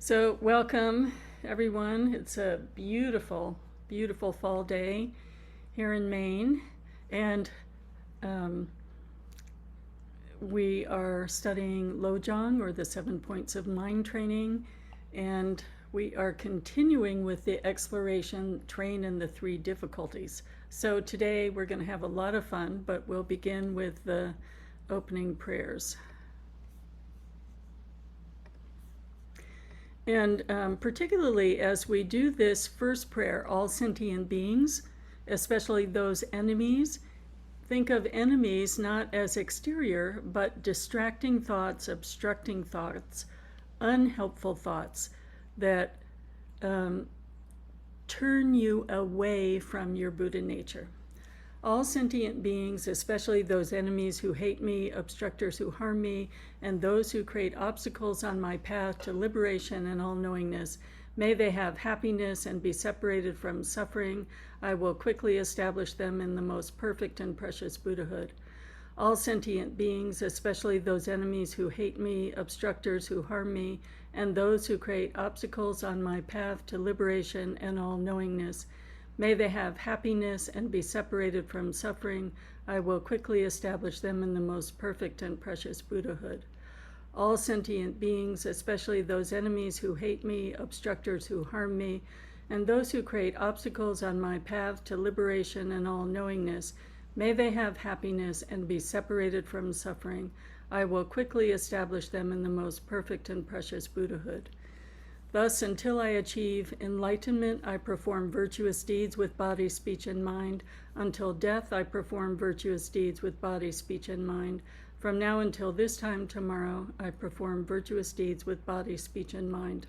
So, welcome everyone. It's a beautiful, beautiful fall day here in Maine, and we are studying Lojong, or the 7 points of mind training, and we are continuing with the exploration train in the 3 difficulties. So today we're going to have a lot of fun, but we'll begin with the opening prayers. And particularly as we do this first prayer, all sentient beings, especially those enemies, think of enemies not as exterior, but distracting thoughts, obstructing thoughts, unhelpful thoughts that turn you away from your Buddha nature. All sentient beings, especially those enemies who hate me, obstructors who harm me, and those who create obstacles on my path to liberation and all-knowingness, may they have happiness and be separated from suffering. I will quickly establish them in the most perfect and precious Buddhahood. All sentient beings, especially those enemies who hate me, obstructors who harm me, and those who create obstacles on my path to liberation and all-knowingness, may they have happiness and be separated from suffering. I will quickly establish them in the most perfect and precious Buddhahood. All sentient beings, especially those enemies who hate me, obstructors who harm me, and those who create obstacles on my path to liberation and all-knowingness, may they have happiness and be separated from suffering. I will quickly establish them in the most perfect and precious Buddhahood. Thus, until I achieve enlightenment, I perform virtuous deeds with body, speech, and mind. Until death, I perform virtuous deeds with body, speech, and mind. From now until this time tomorrow, I perform virtuous deeds with body, speech, and mind.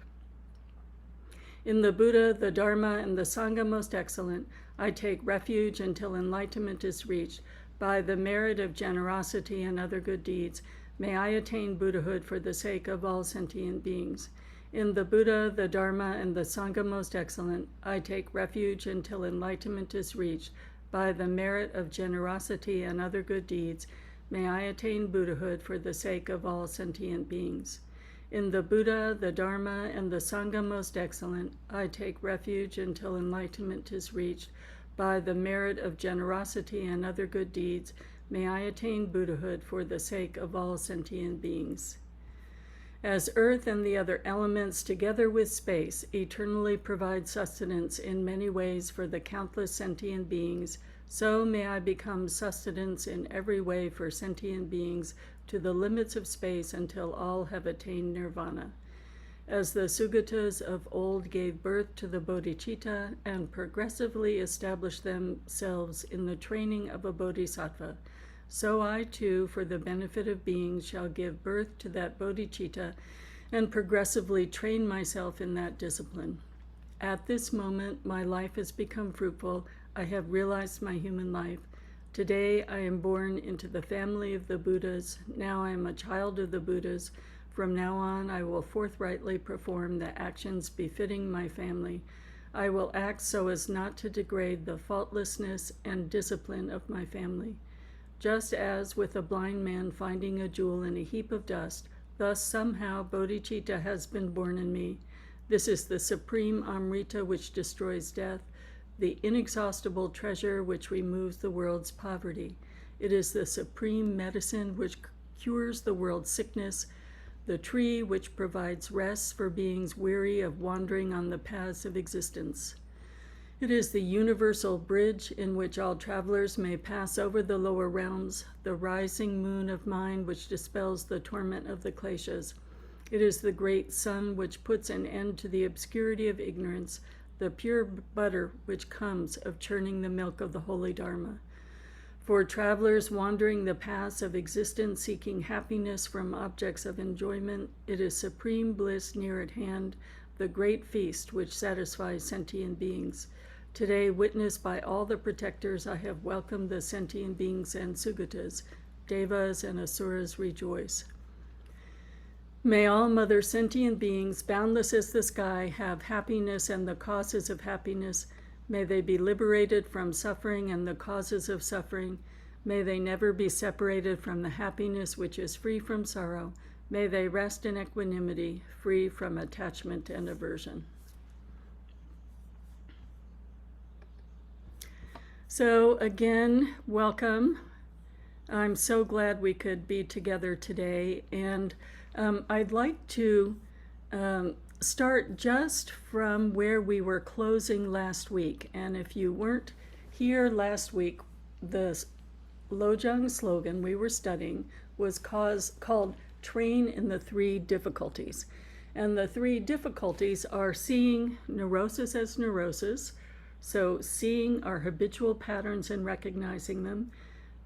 In the Buddha, the Dharma, and the Sangha most excellent, I take refuge until enlightenment is reached. By the merit of generosity and other good deeds, may I attain Buddhahood for the sake of all sentient beings. In the Buddha, the Dharma, and the Sangha most excellent, I take refuge until enlightenment is reached. By the merit of generosity and other good deeds, may I attain Buddhahood for the sake of all sentient beings. In the Buddha, the Dharma, and the Sangha most excellent, I take refuge until enlightenment is reached. By the merit of generosity and other good deeds, may I attain Buddhahood for the sake of all sentient beings. As earth and the other elements, together with space, eternally provide sustenance in many ways for the countless sentient beings, so may I become sustenance in every way for sentient beings to the limits of space until all have attained nirvana. As the Sugatas of old gave birth to the bodhicitta and progressively established themselves in the training of a bodhisattva, so I too, for the benefit of beings, shall give birth to that bodhicitta and progressively train myself in that discipline. At this moment, my life has become fruitful. I have realized my human life. Today, I am born into the family of the Buddhas. Now I am a child of the Buddhas. From now on, I will forthrightly perform the actions befitting my family. I will act so as not to degrade the faultlessness and discipline of my family. Just as with a blind man finding a jewel in a heap of dust, thus somehow bodhicitta has been born in me. This is the supreme Amrita which destroys death, the inexhaustible treasure which removes the world's poverty. It is the supreme medicine which cures the world's sickness, the tree which provides rest for beings weary of wandering on the paths of existence. It is the universal bridge in which all travelers may pass over the lower realms, the rising moon of mind which dispels the torment of the kleshas. It is the great sun which puts an end to the obscurity of ignorance, the pure butter which comes of churning the milk of the holy Dharma. For travelers wandering the paths of existence seeking happiness from objects of enjoyment, it is supreme bliss near at hand, the great feast which satisfies sentient beings. Today, witnessed by all the protectors, I have welcomed the sentient beings and Sugatas. Devas and Asuras rejoice. May all mother sentient beings, boundless as the sky, have happiness and the causes of happiness. May they be liberated from suffering and the causes of suffering. May they never be separated from the happiness which is free from sorrow. May they rest in equanimity, free from attachment and aversion. So again, welcome. I'm so glad we could be together today, and I'd like to start just from where we were closing last week. And if you weren't here last week, the Lojong slogan we were studying was called Train in the Three Difficulties. And the three difficulties are seeing neurosis as neurosis, so seeing our habitual patterns and recognizing them,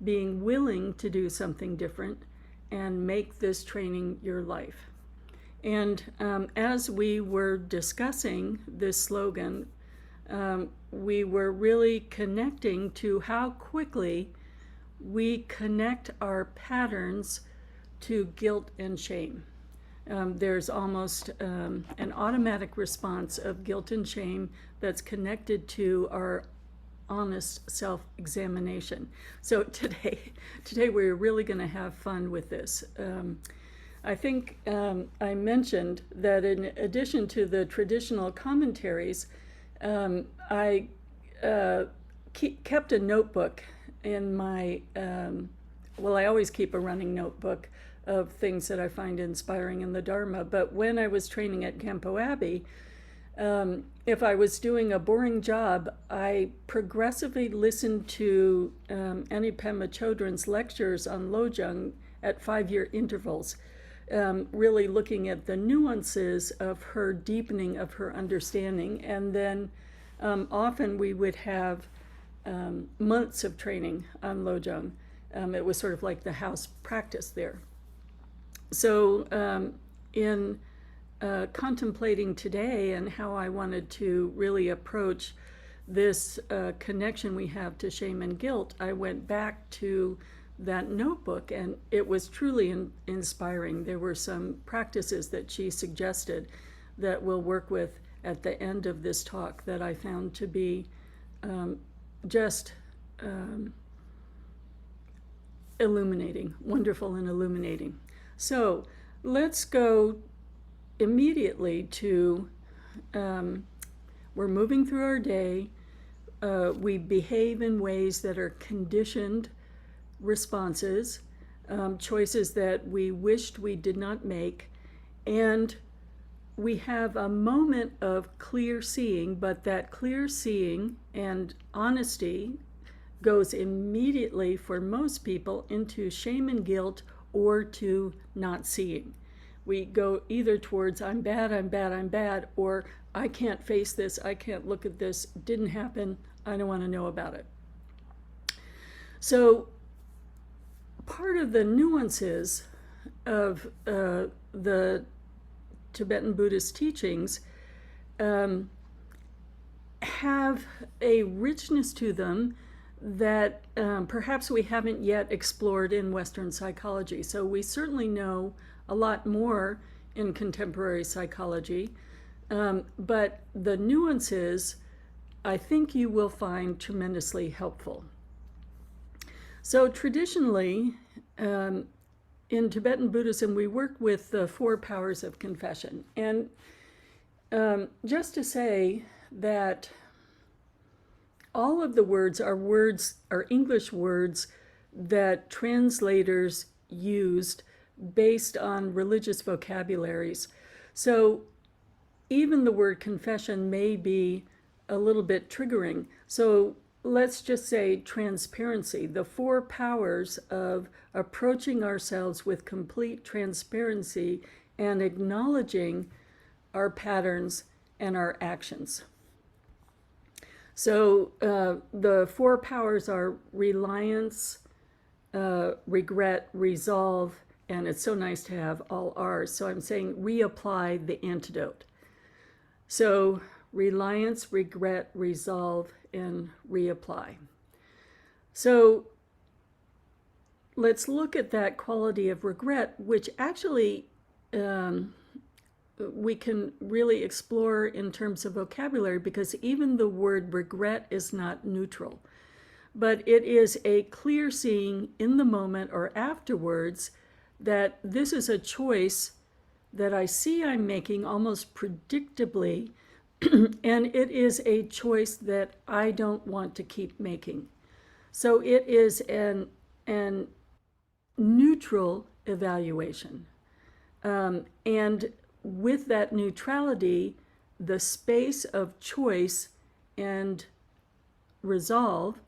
being willing to do something different, and make this training your life. And as we were discussing this slogan, we were really connecting to how quickly we connect our patterns to guilt and shame. There's almost an automatic response of guilt and shame that's connected to our honest self-examination. So today we're really going to have fun with this. I think I mentioned that in addition to the traditional commentaries, I kept a notebook in my, I always keep a running notebook of things that I find inspiring in the Dharma. But when I was training at Khenpo Abbey, if I was doing a boring job, I progressively listened to Annie Pema Chodron's lectures on Lojong at 5-year intervals, really looking at the nuances of her deepening of her understanding. And then often we would have months of training on Lojong. It was sort of like the house practice there. So in contemplating today and how I wanted to really approach this connection we have to shame and guilt, I went back to that notebook, and it was truly inspiring. There were some practices that she suggested that we'll work with at the end of this talk that I found to be just illuminating, wonderful and illuminating. So let's go immediately to, we're moving through our day. We behave in ways that are conditioned responses, choices that we wished we did not make, and we have a moment of clear seeing, but that clear seeing and honesty goes immediately for most people into shame and guilt or to not seeing. We go either towards I'm bad, I'm bad, I'm bad, or I can't face this, I can't look at this, didn't happen, I don't want to know about it. So part of the nuances of the Tibetan Buddhist teachings have a richness to them that perhaps we haven't yet explored in Western psychology. So we certainly know a lot more in contemporary psychology, but the nuances I think you will find tremendously helpful. So traditionally, in Tibetan Buddhism, we work with the 4 powers of confession. And just to say that all of the words are English words that translators used based on religious vocabularies. So even the word confession may be a little bit triggering. So let's just say transparency, the 4 powers of approaching ourselves with complete transparency and acknowledging our patterns and our actions. So the 4 powers are reliance, regret, resolve, and it's so nice to have all R's. So I'm saying reapply the antidote. So reliance, regret, resolve, and reapply. So let's look at that quality of regret, which actually we can really explore in terms of vocabulary, because even the word regret is not neutral, but it is a clear seeing in the moment or afterwards that this is a choice that I see I'm making almost predictably, and it is a choice that I don't want to keep making. So it is an neutral evaluation. And with that neutrality, the space of choice and resolve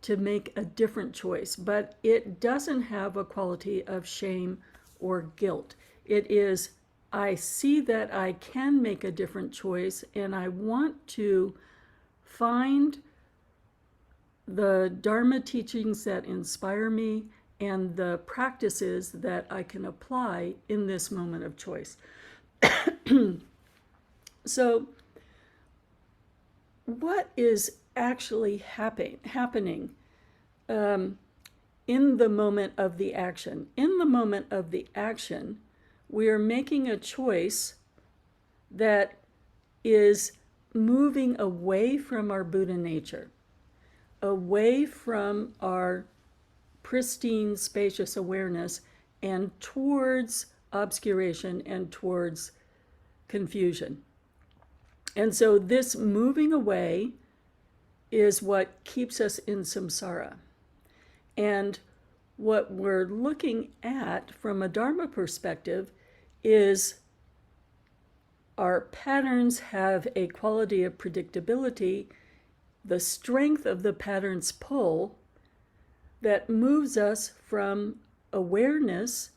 to make a different choice. But it doesn't have a quality of shame or guilt. It is, I see that I can make a different choice, and I want to find the Dharma teachings that inspire me and the practices that I can apply in this moment of choice. So, what is actually happening in the moment of the action? In the moment of the action, we are making a choice that is moving away from our Buddha nature, away from our pristine, spacious awareness, and towards obscuration and towards confusion. And so this moving away is what keeps us in samsara. And what we're looking at from a Dharma perspective is our patterns have a quality of predictability, the strength of the pattern's pull that moves us from awareness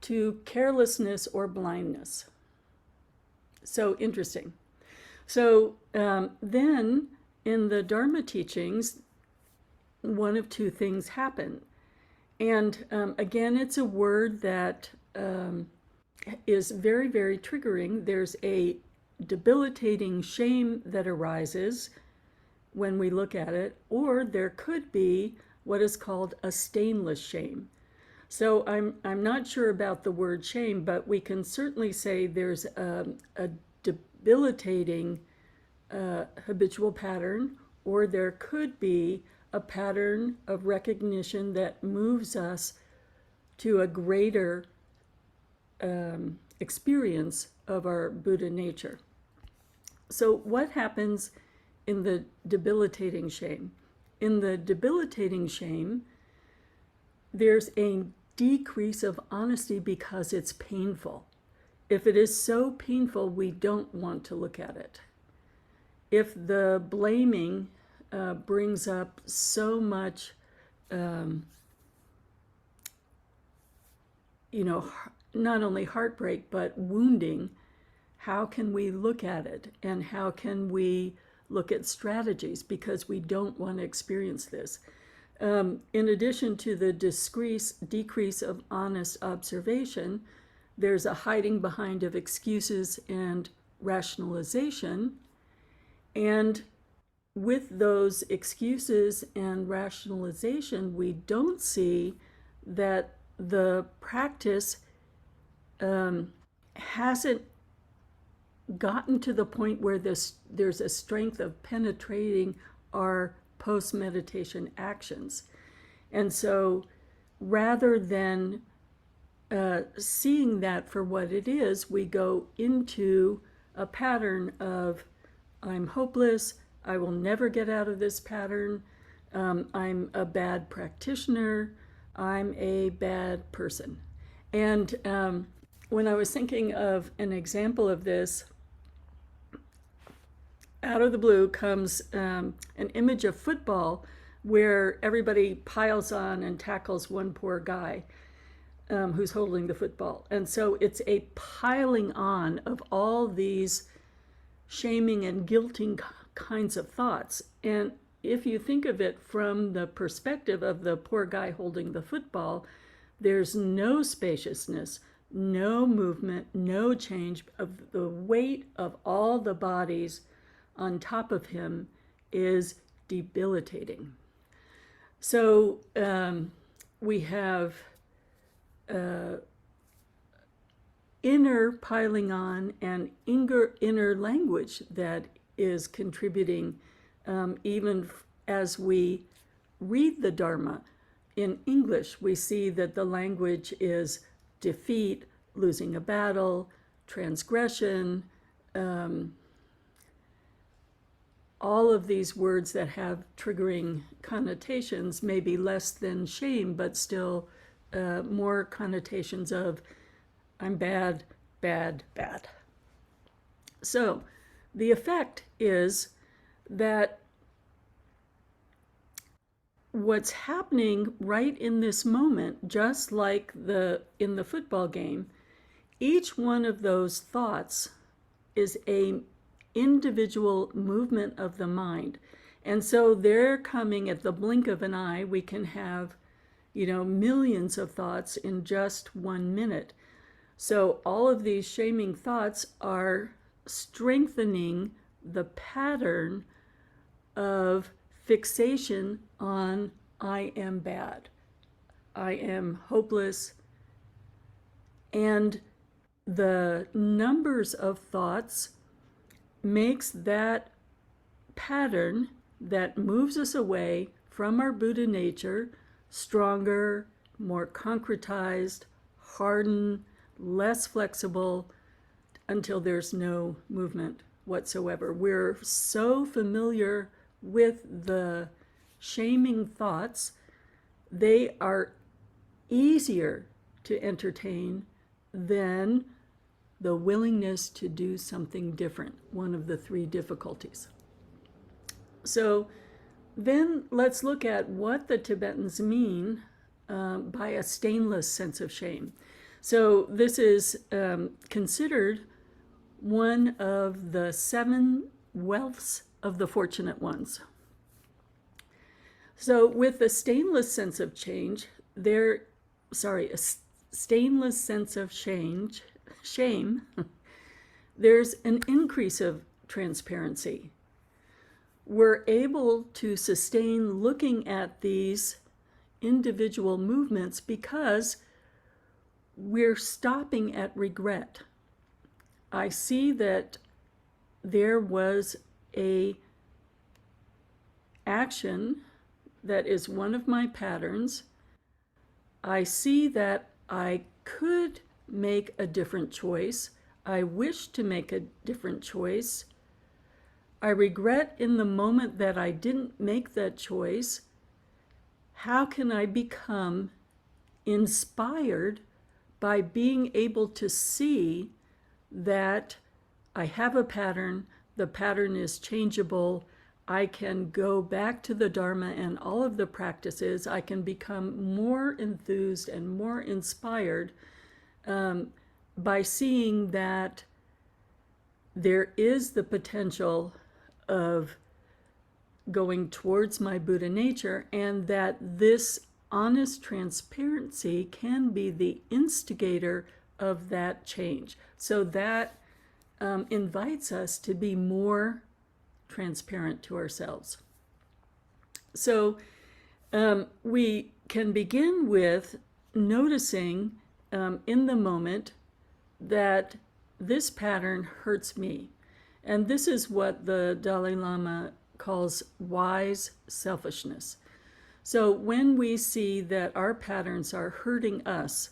to carelessness or blindness. So interesting. So then in the Dharma teachings, one of two things happen. And again, it's a word that is very, very triggering. There's a debilitating shame that arises when we look at it, or there could be what is called a stainless shame. So I'm not sure about the word shame, but we can certainly say there's a debilitating habitual pattern, or there could be a pattern of recognition that moves us to a greater experience of our Buddha nature. So what happens in the debilitating shame? In the debilitating shame, there's a decrease of honesty because it's painful. If it is so painful, we don't want to look at it. If the blaming brings up so much, not only heartbreak, but wounding, how can we look at it? And how can we look at strategies? Because we don't want to experience this. In addition to the decrease of honest observation, there's a hiding behind of excuses and rationalization. And with those excuses and rationalization, we don't see that the practice hasn't gotten to the point where there's a strength of penetrating our post-meditation actions. And so rather than seeing that for what it is, we go into a pattern of, I'm hopeless, I will never get out of this pattern, I'm a bad practitioner, I'm a bad person. And when I was thinking of an example of this, out of the blue comes an image of football where everybody piles on and tackles one poor guy who's holding the football. And so it's a piling on of all these shaming and guilting kinds of thoughts. And if you think of it from the perspective of the poor guy holding the football, there's no spaciousness, no movement, no change. Of the weight of all the bodies on top of him is debilitating. So we have inner piling on and inner language that is contributing, even as we read the Dharma. In English, we see that the language is defeat, losing a battle, transgression, all of these words that have triggering connotations, maybe less than shame, but still more connotations of I'm bad, bad, bad. So the effect is that what's happening right in this moment, just like in the football game, each one of those thoughts is a individual movement of the mind. And so they're coming at the blink of an eye. We can have, millions of thoughts in just 1 minute. So all of these shaming thoughts are strengthening the pattern of fixation on I am bad, I am hopeless, and the numbers of thoughts makes that pattern that moves us away from our Buddha nature stronger, more concretized, hardened, less flexible, until there's no movement whatsoever. We're so familiar with the shaming thoughts, they are easier to entertain than the willingness to do something different, one of the 3 difficulties. So then let's look at what the Tibetans mean by a stainless sense of shame. So this is considered one of the 7 wealths of the fortunate ones. So with a stainless sense of change, a stainless sense of shame, there's an increase of transparency. We're able to sustain looking at these individual movements because we're stopping at regret. I see that there was a action that is one of my patterns. I see that I could make a different choice. I wish to make a different choice. I regret in the moment that I didn't make that choice. How can I become inspired by being able to see that I have a pattern, the pattern is changeable, I can go back to the Dharma and all of the practices, I can become more enthused and more inspired by seeing that there is the potential of going towards my Buddha nature, and that this honest transparency can be the instigator of that change. So that invites us to be more transparent to ourselves. So we can begin with noticing in the moment that this pattern hurts me. And this is what the Dalai Lama calls wise selfishness. So when we see that our patterns are hurting us,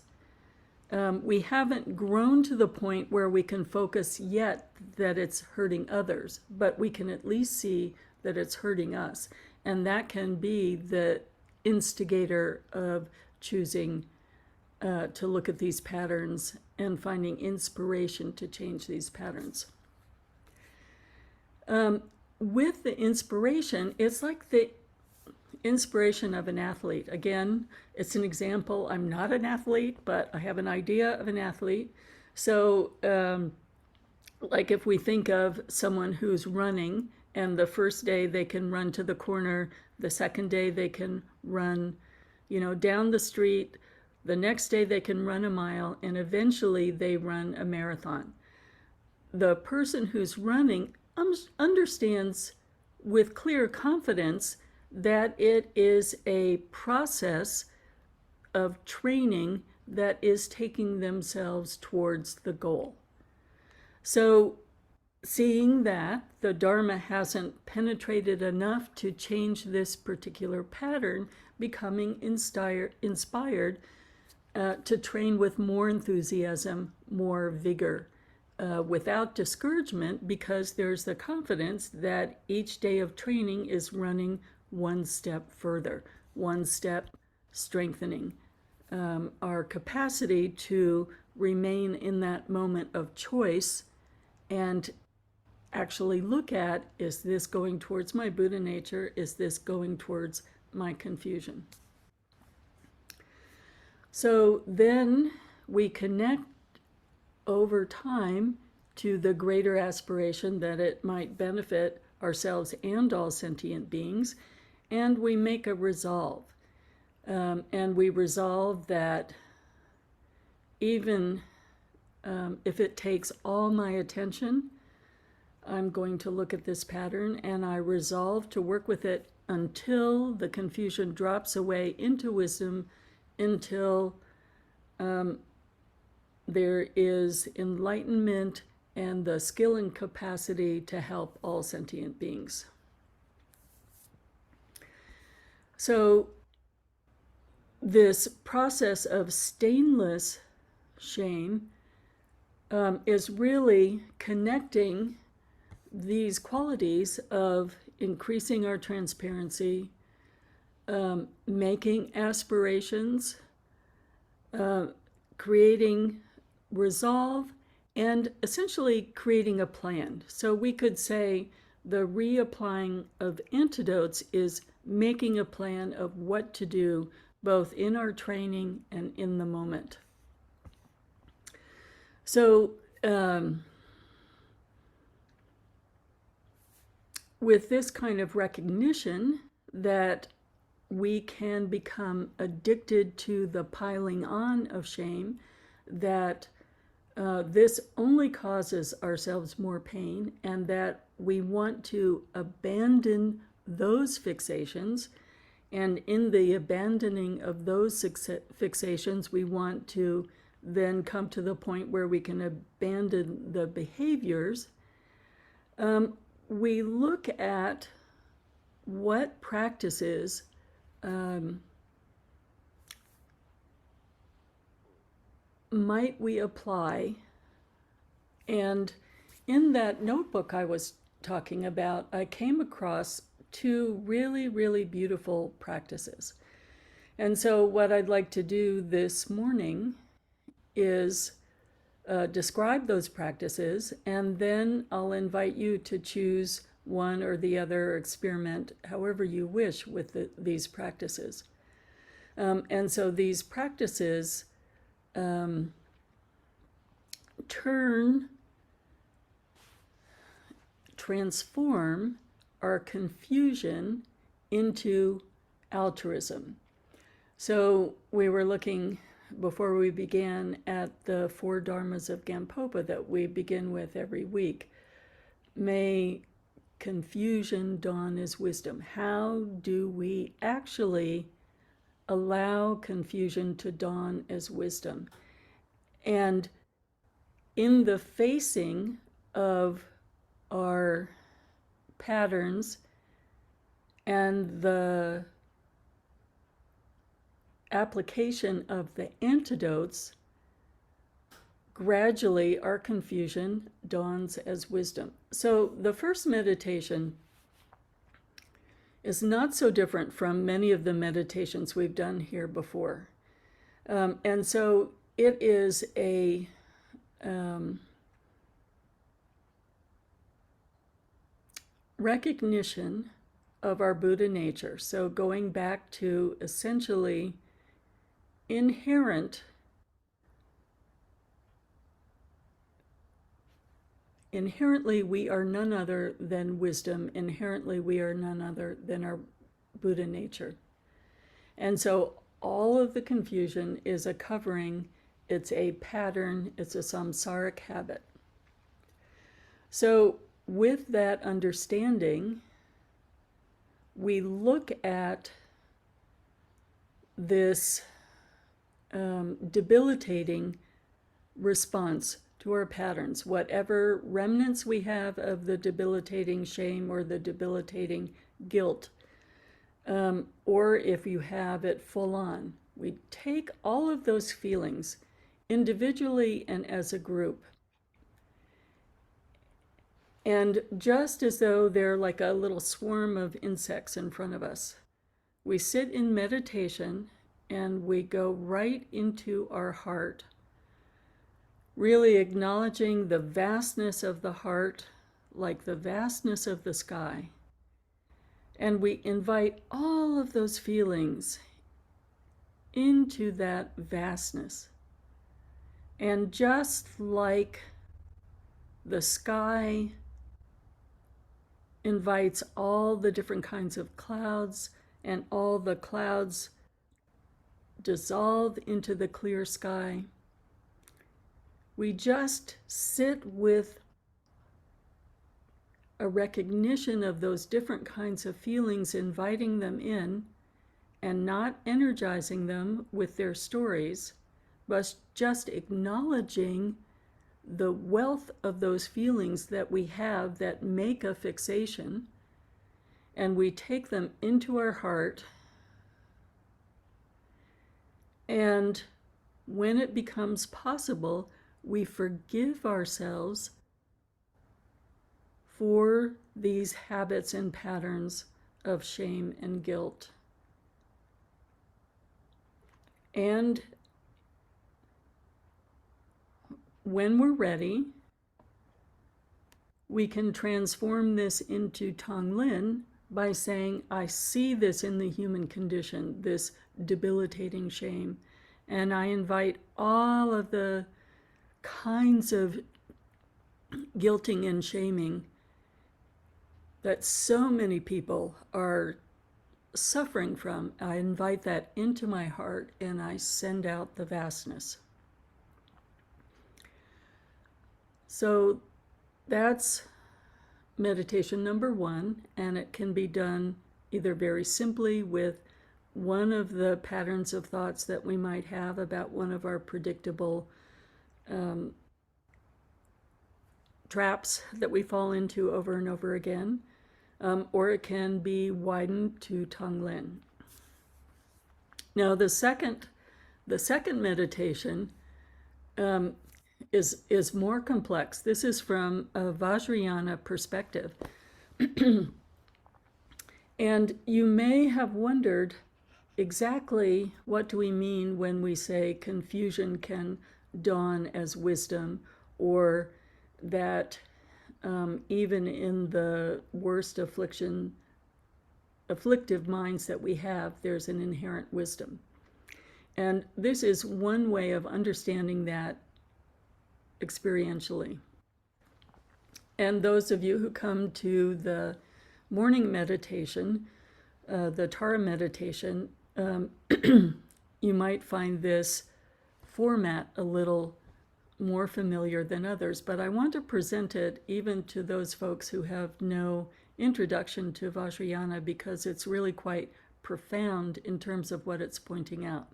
we haven't grown to the point where we can focus yet that it's hurting others, but we can at least see that it's hurting us. And that can be the instigator of choosing to look at these patterns and finding inspiration to change these patterns. With the inspiration, it's like the inspiration of an athlete. Again, it's an example. I'm not an athlete, but I have an idea of an athlete. So like if we think of someone who's running, and the first day they can run to the corner, the second day they can run, down the street, the next day they can run a mile, and eventually they run a marathon. The person who's running understands with clear confidence that it is a process of training that is taking themselves towards the goal. So seeing that the Dharma hasn't penetrated enough to change this particular pattern, becoming inspired to train with more enthusiasm, more vigor, without discouragement, because there's the confidence that each day of training is running one step further, one step strengthening our capacity to remain in that moment of choice and actually look at, is this going towards my Buddha nature? Is this going towards my confusion? So then we connect over time to the greater aspiration that it might benefit ourselves and all sentient beings, and we make a resolve. And we resolve that even if it takes all my attention, I'm going to look at this pattern, and I resolve to work with it until the confusion drops away into wisdom, until there is enlightenment and the skill and capacity to help all sentient beings. So this process of stainless shame is really connecting these qualities of increasing our transparency, making aspirations, creating resolve, and essentially creating a plan. So we could say the reapplying of antidotes is making a plan of what to do, both in our training and in the moment. So with this kind of recognition that we can become addicted to the piling on of shame, that this only causes ourselves more pain, and that we want to abandon those fixations. And in the abandoning of those fixations, we want to then come to the point where we can abandon the behaviors. We look at what practices might we apply. And in that notebook I was talking about, I came across two really, really beautiful practices. And so what I'd like to do this morning is describe those practices, and then I'll invite you to choose one or the other, experiment however you wish with these practices. And so these practices transform our confusion into altruism. So we were looking before we began at the 4 dharmas of Gampopa that we begin with every week. May confusion dawn as wisdom. How do we actually allow confusion to dawn as wisdom? And in the facing of our patterns and the application of the antidotes, gradually our confusion dawns as wisdom. So the first meditation is not so different from many of the meditations we've done here before. And so it is a recognition of our Buddha nature. So going back to essentially inherently we are none other than wisdom. Inherently we are none other than our Buddha nature. And so all of the confusion is a covering, it's a pattern, it's a samsaric habit. So with that understanding, we look at this debilitating response to our patterns, whatever remnants we have of the debilitating shame or the debilitating guilt, or if you have it full on, We take all of those feelings individually and as a group. And just as though they're like a little swarm of insects in front of us, we sit in meditation and we go right into our heart, really acknowledging the vastness of the heart, like the vastness of the sky. And we invite all of those feelings into that vastness. And just like the sky invites all the different kinds of clouds, and all the clouds dissolve into the clear sky, we just sit with a recognition of those different kinds of feelings, inviting them in and not energizing them with their stories, but just acknowledging the wealth of those feelings that we have that make a fixation, and we take them into our heart. And when it becomes possible, we forgive ourselves for these habits and patterns of shame and guilt. And when we're ready, we can transform this into Tonglen by saying, I see this in the human condition, this debilitating shame, and I invite all of the kinds of guilting and shaming that so many people are suffering from. I invite that into my heart and I send out the vastness. So that's meditation number 1, and it can be done either very simply with one of the patterns of thoughts that we might have about one of our predictable traps that we fall into over and over again, or it can be widened to Tonglen. Now, the second meditation is more complex. This is from a Vajrayana perspective. And you may have wondered exactly what do we mean when we say confusion can dawn as wisdom, or that even in the worst afflictive minds that we have, there's an inherent wisdom. And this is one way of understanding that experientially. And those of you who come to the morning meditation, the Tara meditation, you might find this format a little more familiar than others, but I want to present it even to those folks who have no introduction to Vajrayana, because it's really quite profound in terms of what it's pointing out.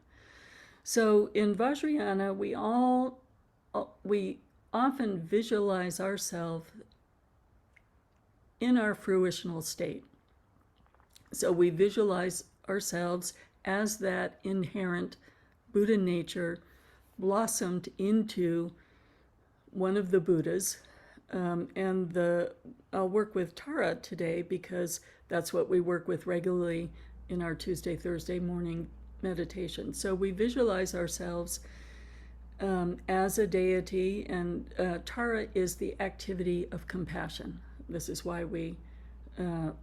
So in Vajrayana, we often visualize ourselves in our fruitional state. So we visualize ourselves as that inherent Buddha nature blossomed into one of the Buddhas. I'll work with Tara today because that's what we work with regularly in our Tuesday, Thursday morning meditation. So we visualize ourselves as a deity, and Tara is the activity of compassion. This is why we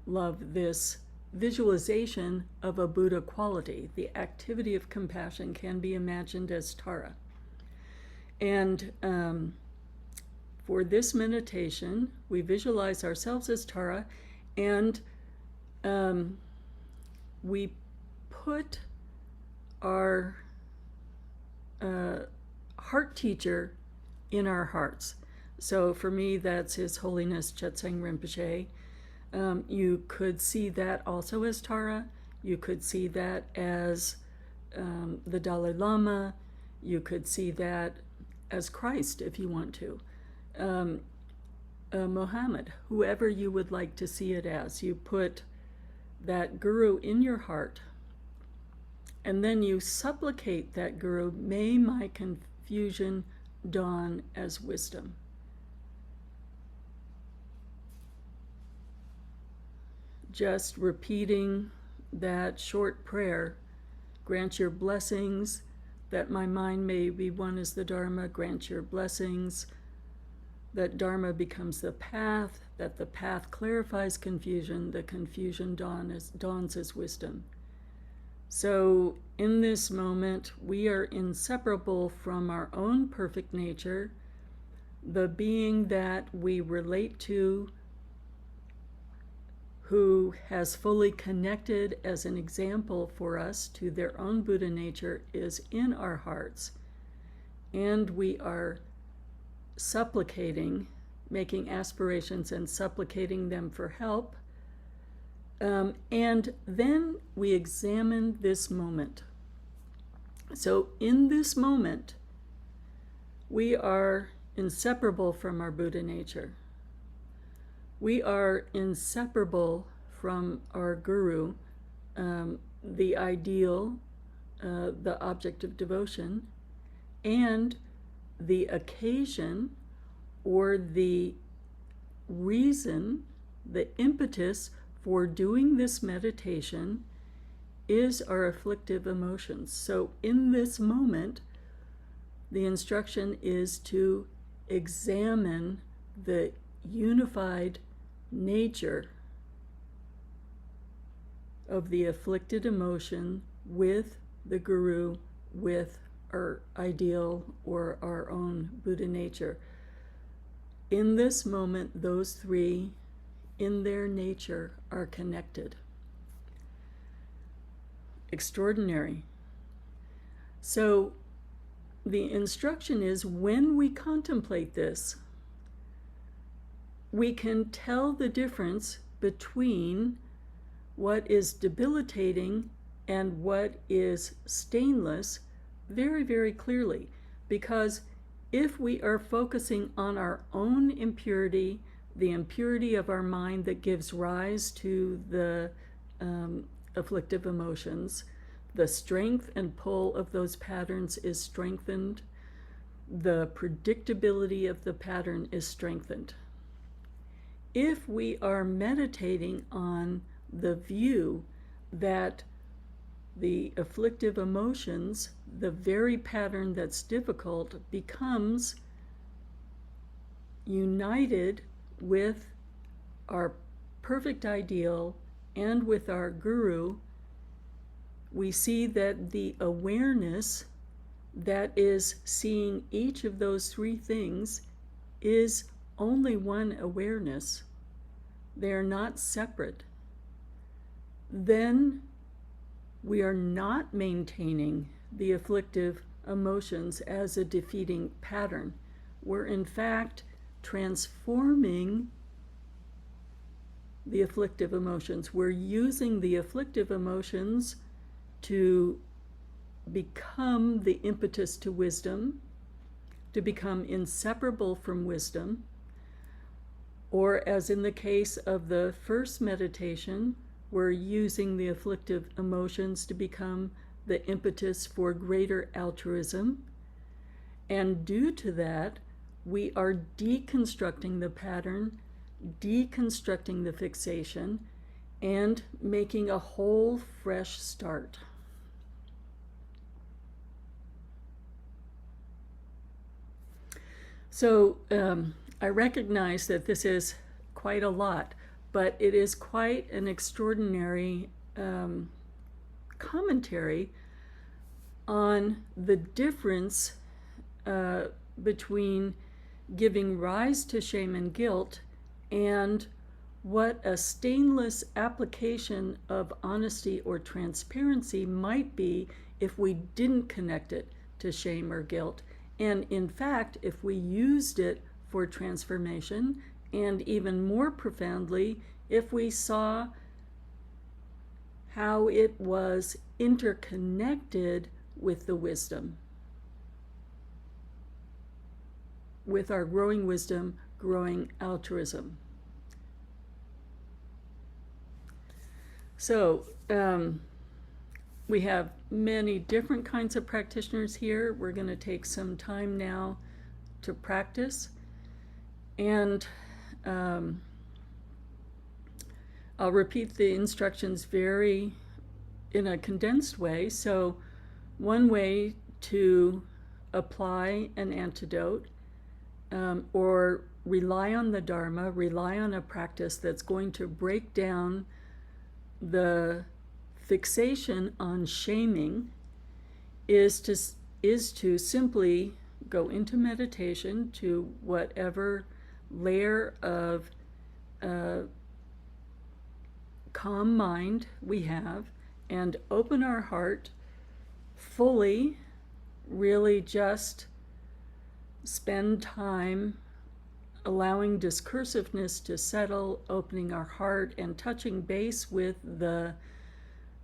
love this visualization of a Buddha quality. The activity of compassion can be imagined as Tara. And for this meditation, we visualize ourselves as Tara, and we put our heart teacher in our hearts. So for me, that's His Holiness Chetseng Rinpoche. You could see that also as Tara. You could see that as the Dalai Lama. You could see that as Christ if you want to. Muhammad, whoever you would like to see it as. You put that guru in your heart, And then you supplicate that Guru, may my confusion dawn as wisdom. Just repeating that short prayer, grant your blessings, that my mind may be one as the Dharma, grant your blessings, that Dharma becomes the path, that the path clarifies confusion, the confusion dawns as wisdom. So in this moment, we are inseparable from our own perfect nature, the being that we relate to, who has fully connected as an example for us to their own Buddha nature, is in our hearts. And we are supplicating, making aspirations and supplicating them for help. And then we examine this moment. So in this moment, we are inseparable from our Buddha nature. We are inseparable from our Guru, the ideal, the object of devotion, and the occasion or the reason, the impetus for doing this meditation is our afflictive emotions. So in this moment, the instruction is to examine the unified nature of the afflicted emotion with the Guru, with our ideal or our own Buddha nature. In this moment, those three, in their nature, are connected. Extraordinary. So the instruction is, when we contemplate this, we can tell the difference between what is debilitating and what is stainless very, very clearly. Because if we are focusing on our own impurity, the impurity of our mind that gives rise to the afflictive emotions, the strength and pull of those patterns is strengthened. The predictability of the pattern is strengthened. If we are meditating on the view that the afflictive emotions, the very pattern that's difficult, becomes united with our perfect ideal and with our Guru, we see that the awareness that is seeing each of those three things is only one awareness. They are not separate. Then we are not maintaining the afflictive emotions as a defeating pattern. We're in fact transforming the afflictive emotions. We're using the afflictive emotions to become the impetus to wisdom, to become inseparable from wisdom, or as in the case of the first meditation, we're using the afflictive emotions to become the impetus for greater altruism. And due to that, we are deconstructing the pattern, deconstructing the fixation, and making a whole fresh start. So I recognize that this is quite a lot, but it is quite an extraordinary commentary on the difference between giving rise to shame and guilt and what a stainless application of honesty or transparency might be if we didn't connect it to shame or guilt. And in fact, if we used it for transformation, and even more profoundly, if we saw how it was interconnected with the wisdom, with our growing wisdom, growing altruism. So we have many different kinds of practitioners here. We're going to take some time now to practice. And I'll repeat the instructions in a condensed way. So one way to apply an antidote or rely on the Dharma, rely on a practice that's going to break down the fixation on shaming is to simply go into meditation to whatever layer of calm mind we have and open our heart fully, really just spend time allowing discursiveness to settle, opening our heart and touching base with the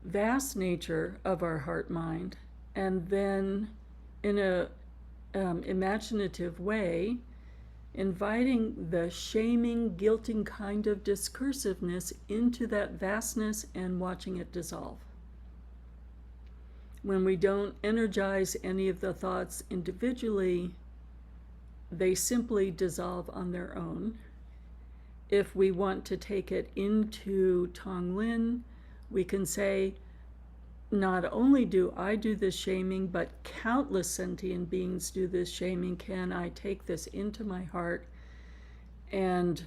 vast nature of our heart mind, and then in a imaginative way inviting the shaming, guilting kind of discursiveness into that vastness and watching it dissolve. When we don't energize any of the thoughts individually, they simply dissolve on their own. If we want to take it into Tonglen, we can say, not only do I do this shaming, but countless sentient beings do this shaming. Can I take this into my heart and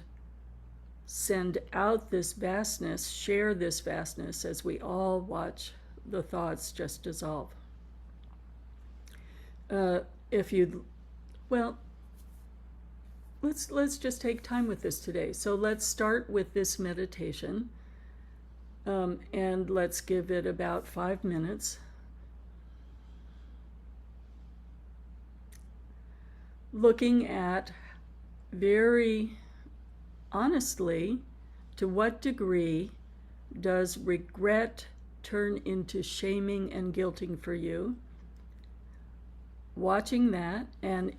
send out this vastness, share this vastness as we all watch the thoughts just dissolve? Let's just take time with this today. So let's start with this meditation. And let's give it about 5 minutes. Looking at very honestly, to what degree does regret turn into shaming and guilting for you? Watching that, and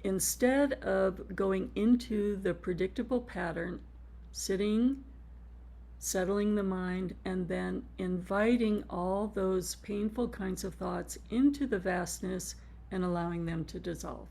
instead of going into the predictable pattern, sitting, settling the mind, and then inviting all those painful kinds of thoughts into the vastness and allowing them to dissolve.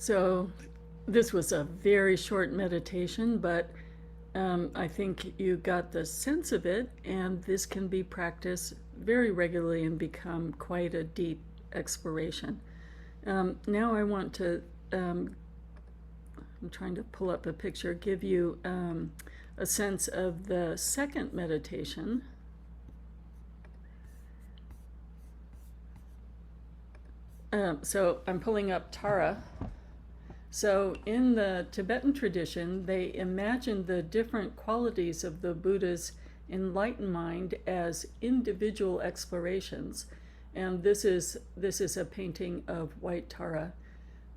So this was a very short meditation, but I think you got the sense of it, and this can be practiced very regularly and become quite a deep exploration. Now I want to, I'm trying to pull up a picture, give you a sense of the second meditation. So I'm pulling up Tara. So in the Tibetan tradition, they imagine the different qualities of the Buddha's enlightened mind as individual explorations. And this is a painting of white Tara.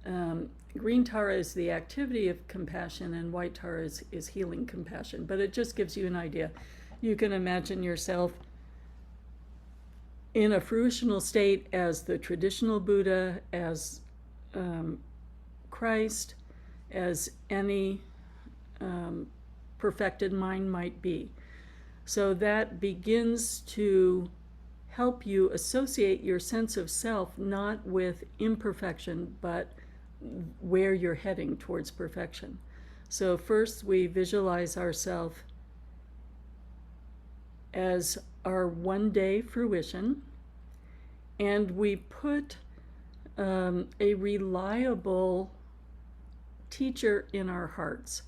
Green Tara is the activity of compassion, and white Tara is healing compassion. But it just gives you an idea. You can imagine yourself in a fruitional state as the traditional Buddha, as Christ, as any perfected mind might be. So that begins to help you associate your sense of self not with imperfection, but where you're heading towards perfection. So first we visualize ourselves as our one-day fruition, and we put a reliable teacher in our hearts.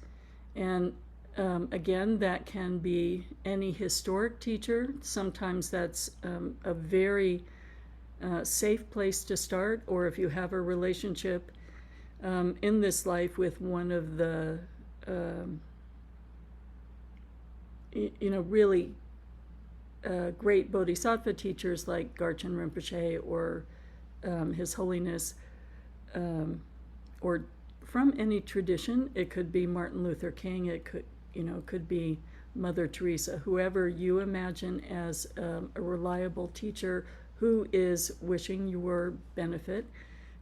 And again, that can be any historic teacher. Sometimes that's a very safe place to start, or if you have a relationship in this life with one of the really great bodhisattva teachers like Garchen Rinpoche or His Holiness, or from any tradition. It could be Martin Luther King, it could be Mother Teresa, whoever you imagine as a reliable teacher who is wishing your benefit.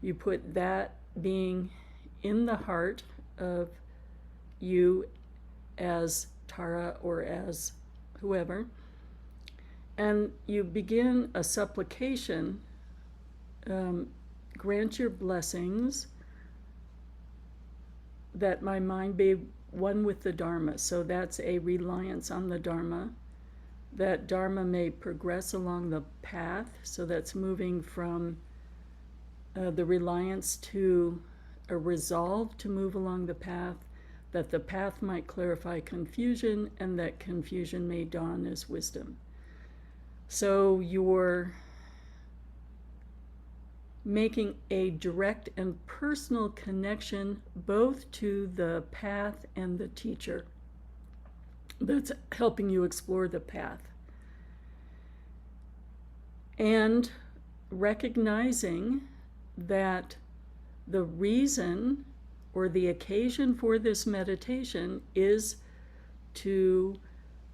You put that being in the heart of you as Tara or as whoever, and you begin a supplication. Grant your blessings that my mind be one with the Dharma. So that's a reliance on the Dharma, that Dharma may progress along the path. So that's moving from the reliance to a resolve to move along the path, that the path might clarify confusion, and that confusion may dawn as wisdom. So you're making a direct and personal connection both to the path and the teacher that's helping you explore the path. And recognizing that the reason or the occasion for this meditation is to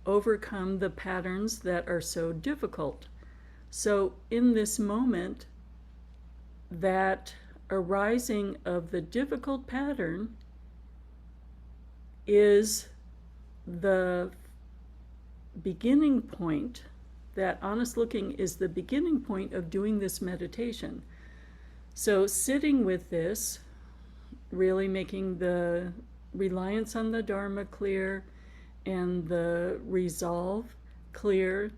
overcome the patterns that are so difficult. So in this moment, that arising of the difficult pattern is the beginning point. That honest looking is the beginning point of doing this meditation. So sitting with this, really making the reliance on the Dharma clear and the resolve clear,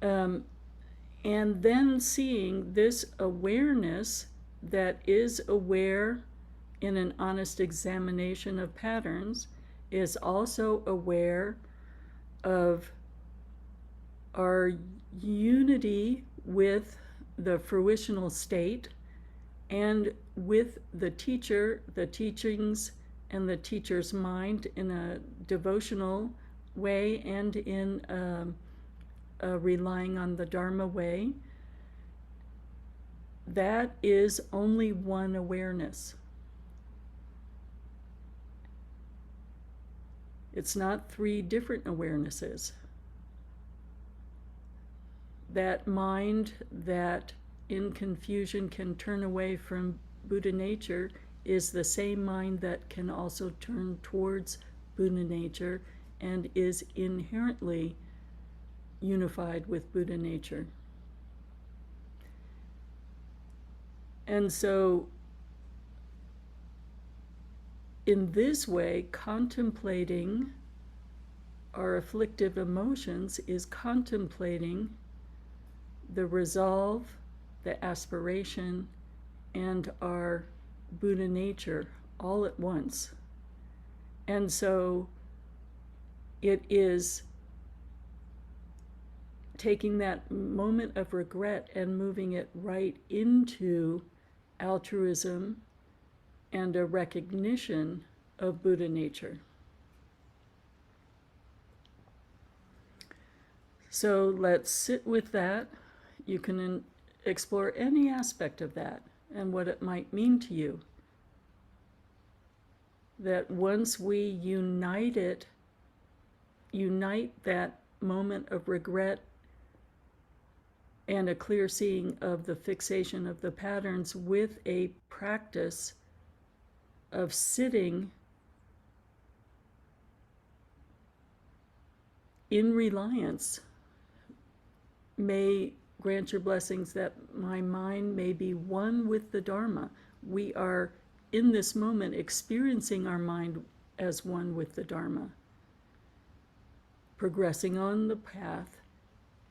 and then seeing this awareness that is aware in an honest examination of patterns, is also aware of our unity with the fruitional state and with the teacher, the teachings, and the teacher's mind in a devotional way and in relying on the Dharma way. That is only one awareness. It's not three different awarenesses. That mind that in confusion can turn away from Buddha nature is the same mind that can also turn towards Buddha nature and is inherently unified with Buddha nature. And so in this way, contemplating our afflictive emotions is contemplating the resolve, the aspiration, and our Buddha nature all at once. And so it is taking that moment of regret and moving it right into altruism and a recognition of Buddha nature. So let's sit with that. You can explore any aspect of that and what it might mean to you. That once we unite that moment of regret and a clear seeing of the fixation of the patterns with a practice of sitting in reliance, may grant your blessings that my mind may be one with the Dharma. We are in this moment experiencing our mind as one with the Dharma, progressing on the path,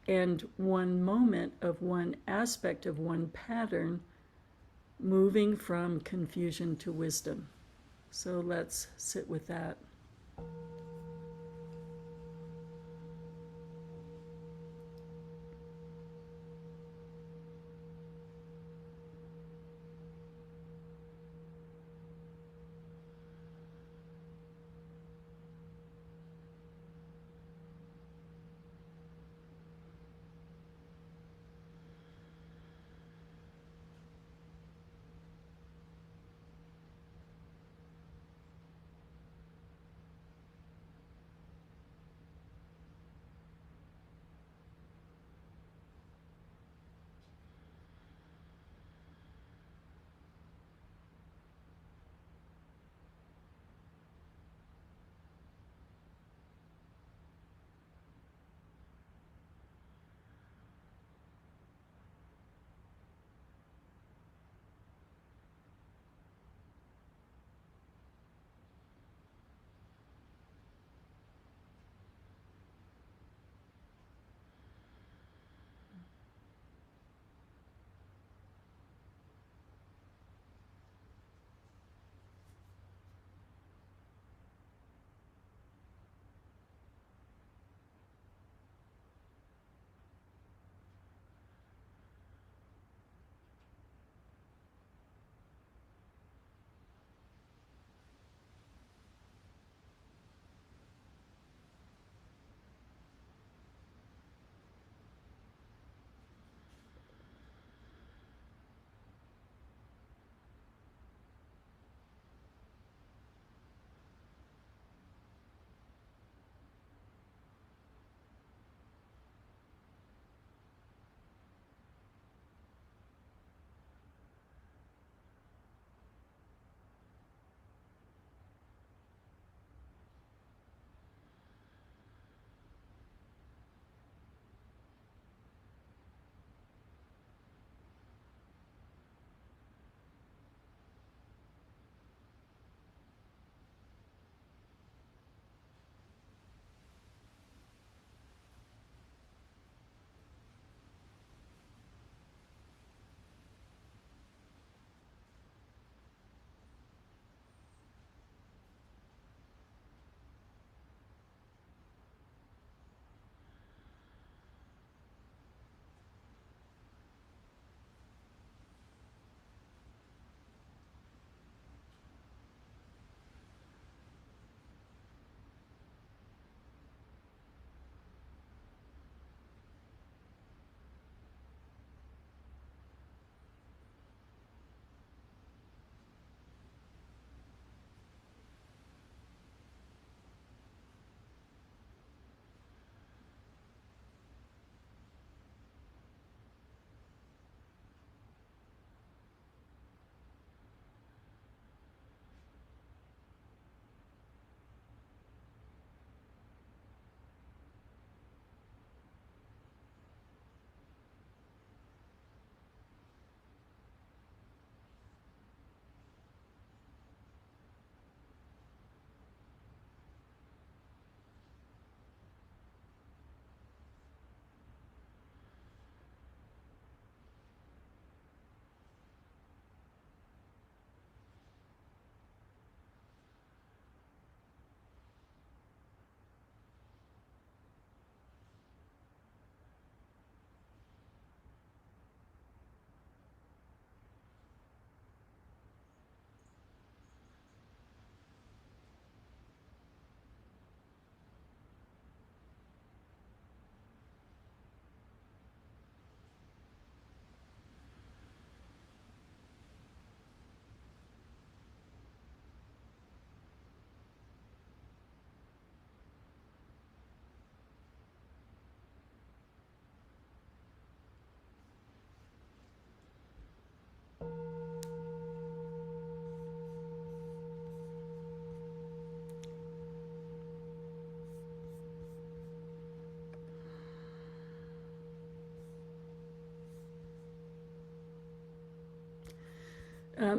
and one moment of one aspect of one pattern moving from confusion to wisdom. So let's sit with that.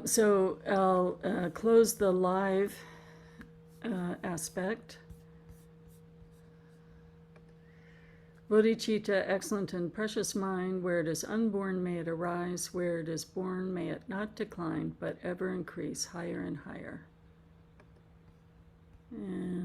So I'll close the live aspect. Bodhicitta, excellent and precious mind, where it is unborn may it arise, where it is born may it not decline, but ever increase higher and higher. And